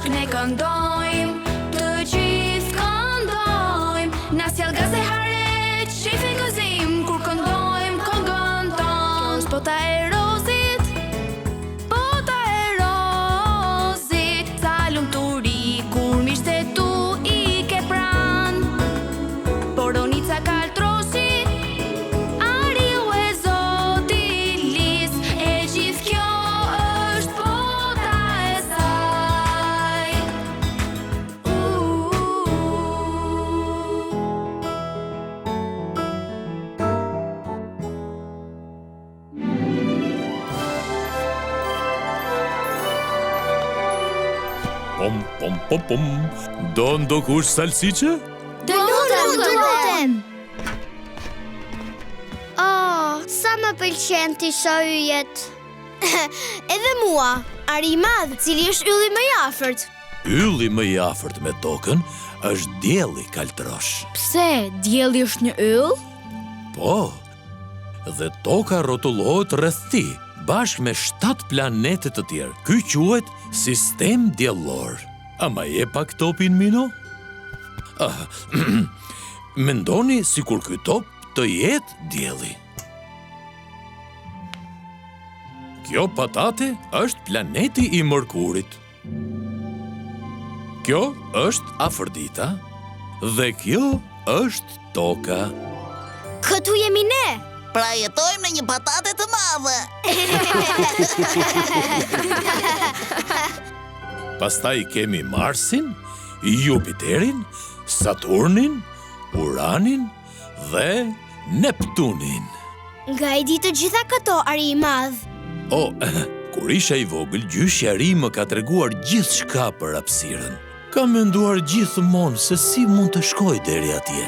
bashk ne këndojmë, të gjithë këndojmë. Na sjell gaze hare, shife gëzim, kur këndojmë këngën tonë. Bota e rozit, bota e rozit, sa lumturi kur miqtë e tu i ke pran. Boronica kaltrosi, ariu e Zotit lis, e gjithë kjo është bota e saj. Pom, pom, pom, pom. Do ndokush salsiqe? Të lutem. Oh, sa më pëlqen të shoh yjet. Edhe mua, ari i madh, cili është ylli më i afërt. Ylli më i afërt me tokën është dielli kaltrosh. Pse, dielli është një yll? Po, dhe toka rrotullohet rreth tij, bashkë me 7 planetet të tjerë. Ky quhet sistem diellor. A ma je pak topin, Mino? Mendoni sikur ky top të jetë dielli. Kjo patate është planeti i Mërkurit. Kjo është Afërdita dhe kjo është toka. Këtu jemi ne. Pra jetojmë në një patate të madhe. Pastaj kemi Marsin, Jupiterin, Saturnin, Uranin dhe Neptunin. Nga i di të gjitha këto, ari i madh. O, kur isha i vogël, gjyshjari më ka treguar gjithçka për hapësirën. Kam menduar gjithmonë se si mund të shkoj deri atje.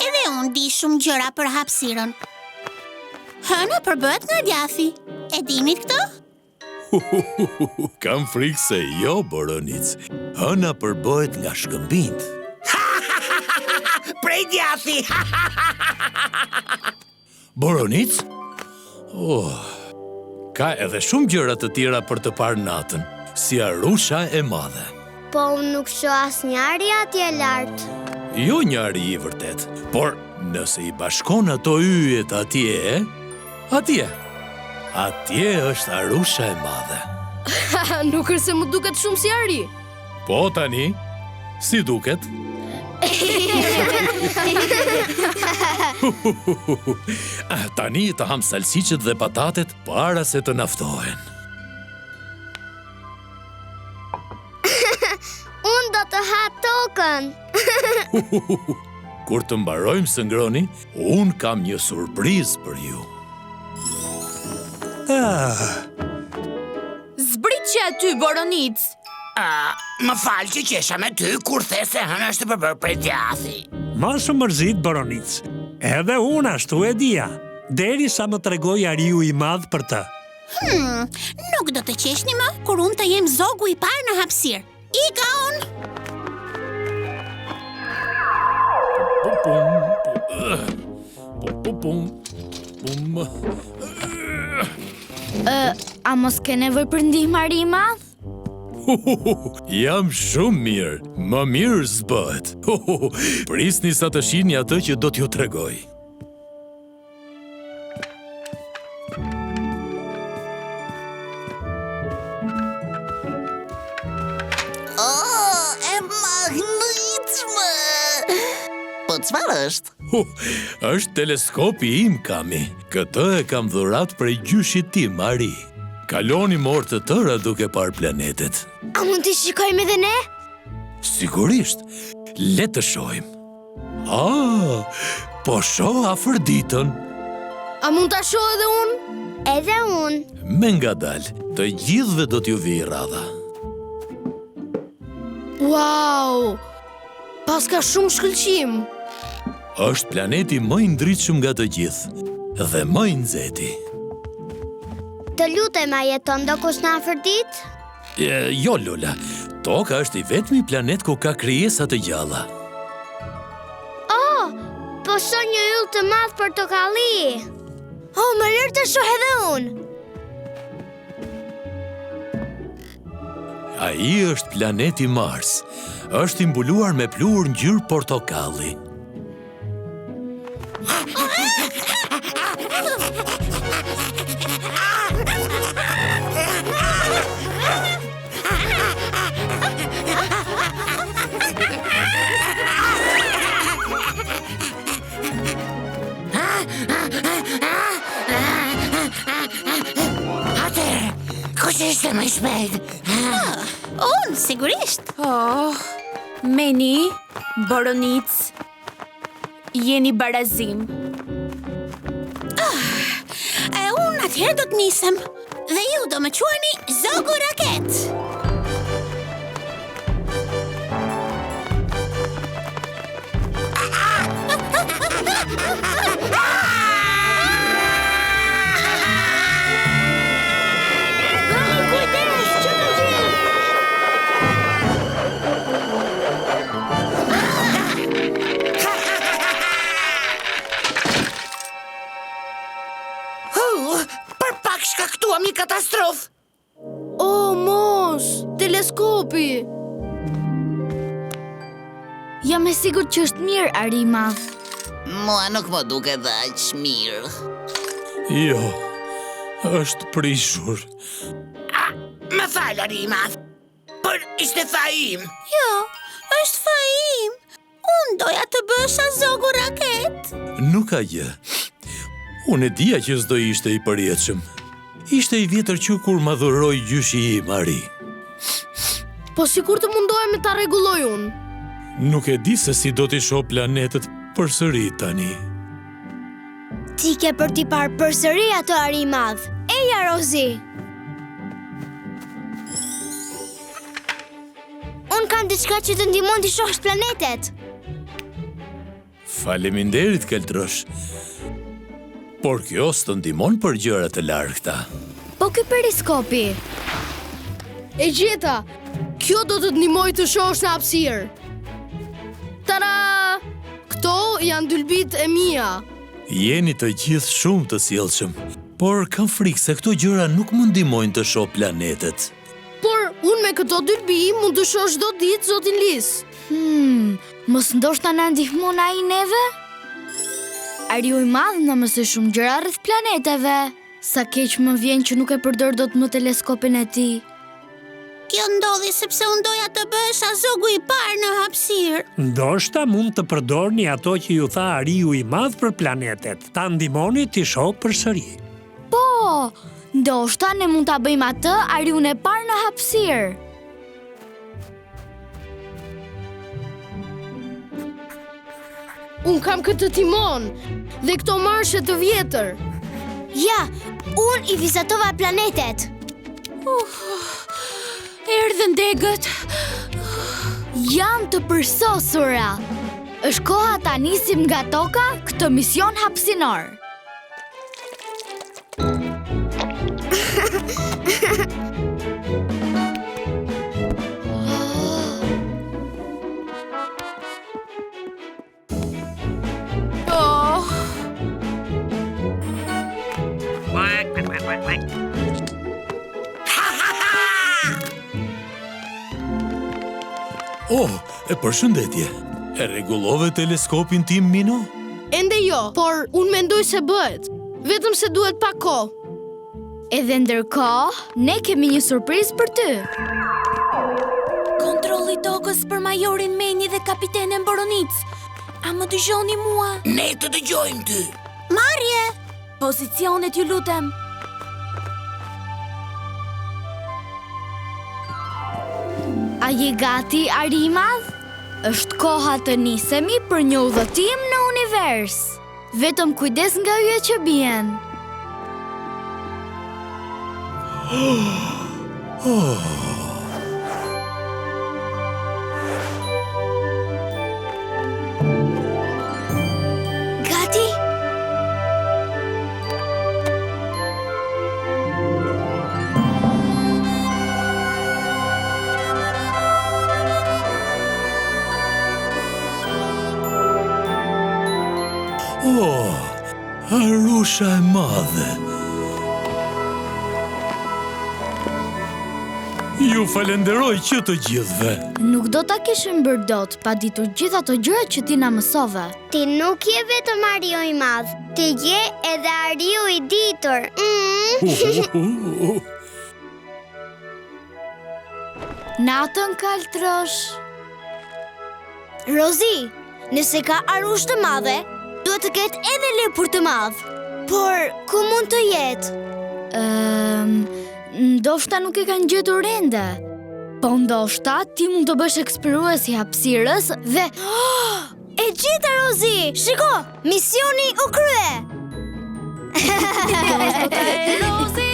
Edhe unë di shumë gjëra për hapësirën. Hëna përbëhet nga djathi. E dinit këtë? Kam frikë se jo, Boronic. Hëna përbëhet nga shkëmbind. Prej djathi. Boronic? Oh, ka edhe shumë gjëra të tjera për të parë natën, si Arusha e madhe. Po unë nuk shoh asnjëri atje lart. Jo njëri i vërtet, por nëse i bashkon ato yjet atje, atje është Arusha e madhe. Nuk është se më duket shumë si ari. Po tani, si duket? Tani të ham salsiqet dhe patatet para se të naftohen. Unë do të ha tokën. Kur të mbarojmë së ngroni, unë kam një surprizë për ju. Zbritje aty, Boronic. Më falë që qesha me ty kur the se hëna është përbërë prej djathi. Mos u mërzit, Boronic. Edhe unë ashtu e dija, derisa më tregoi ariu i madh për të. Nuk do të qeshni më kur unë të jem zogu i parë në hapësirë. Ika unë. A mos ke nevojë për ndihmë, ari i madh? Jam shumë mirë, më mirë s'bëhet. Prisni sa të shihni atë që do t'ju tregoj. E magnitshme. Po çfarë është? Është teleskopi im, Kami. Këtë e kam dhurat prej gjyshit tim, Ari. Kaloni më orë të tëra duke parë planetet. A mund t'i shikojmë edhe ne? Sigurisht, le të shohim. Po shoh Afërditën. A mund ta shoh edhe unë? Edhe unë. Me ngadalë, të gjithëve do t'ju vijë radha. Wow! Pas ka shumë shkëlqim. Është planeti më i ndritshëm nga të gjithë dhe më i nxehti. Të lutem, a jeton dokush në Afërdit? Jo, Lola. Toka është i vetmi planet ku ka krijesa të gjalla. Po shoh një yll të madh portokalli. Më lër të shoh edhe unë. Ai është planeti Mars. Është i mbuluar me pluhur ngjyrë portokalli. Kush ishte më shpejt? Unë, sigurisht. Meni, Boronic, jeni barazim. E unë atëherë do të nisem. Dhe ju do më quani Zogu Raket. Për pak shkaktuam një katastrofë. O, mos, teleskopi. Jam e sigurt që është mirë, Ari i Madh. Mua nuk më duke dhe aq mirë. Jo, është prishur. Më fal, Ari i Madh. Por ishte faim. Jo, është faim. Unë doja të bësha Zogu Raket. Nuk ka gjë. Unë e dija që s'do ishte i përjetshëm. Ishte i vjetër që kur ma dhuroi gjyshi im, Ari. Po sikur të mundohemi ta rregulloj unë. Nuk e di se si do t'i shoh planetet përsëri tani. Ti ke për t'i parë përsëri ato, Ari i Madh. Eja, Rozi. Unë kam diçka që të ndihmon t'i shohësh planetet. Faleminderit, Keltrosh. Por kjo s'të ndihmon për gjëra të largëta. Po ky periskopi. E gjeta. Kjo do të ndihmoj të shohësh në hapësirë. Tada! Këto janë dylbit e mia. Jeni të gjithë shumë të sjellshëm, por kam frikë se këto gjëra nuk më ndihmojnë të shoh planetet. Por unë me këto dylbi mund të shoh çdo ditë zotin Lis. Mos ndoshta na ndihmon ai neve? Ariu i Madh na mësoi shumë gjëra rreth planeteve. Sa keq më vjen që nuk e përdor dot më teleskopin e tij. Kjo ndodhi sepse unë doja të bësha Zogu i parë në hapësirë. Ndoshta mund të përdorni ato që ju tha Ariu i Madh për planetet. Ta ndihmoni t'i shoh përsëri. Po, ndoshta ne mund ta bëjmë atë Ariun e parë në hapësirë. Unë kam këtë timon dhe këto marshe të vjetër. Ja, unë i vizatova planetet. Erdhën degët. Jam të përsosura. Është koha ta nisim nga toka këtë mision hapësinor. Oh, e përshëndetje. E rregullove teleskopin tim, Mino? Ende jo, por unë mendoj se bëhet. Vetëm se duhet pak kohë. Edhe ndërkohë, ne kemi një surprizë për ty. Kontrolli tokës për majorin Meni dhe kapitenen Boronic. A më dëgjoni mua? Ne të dëgjojmë ty. Marje! Pozicionet, ju lutem. A je gati, Ari i Madh? Është koha të nisemi për një udhëtim në univers. Vetëm kujdes nga yjet që bien. Gati? Oh, Arusha e madhe. Ju falenderoj që të gjithëve. Nuk do ta kishim bërë dot pa ditur gjitha ato gjërat që ti na mësove. Ti nuk je vetëm Ariu i madh, ti je edhe Ariu i ditur. Natën kaltrosh. Rozi, nëse ka arush të madhe, duhet të ketë edhe lepur të madh. Por ku mund të jetë? Ndoshta nuk e kanë gjetur ende. Po ndoshta ti mund të bësh eksplorues i hapësirës dhe E gjeta Rozi, shiko, misioni u krye. Kjo është bota e Rozi.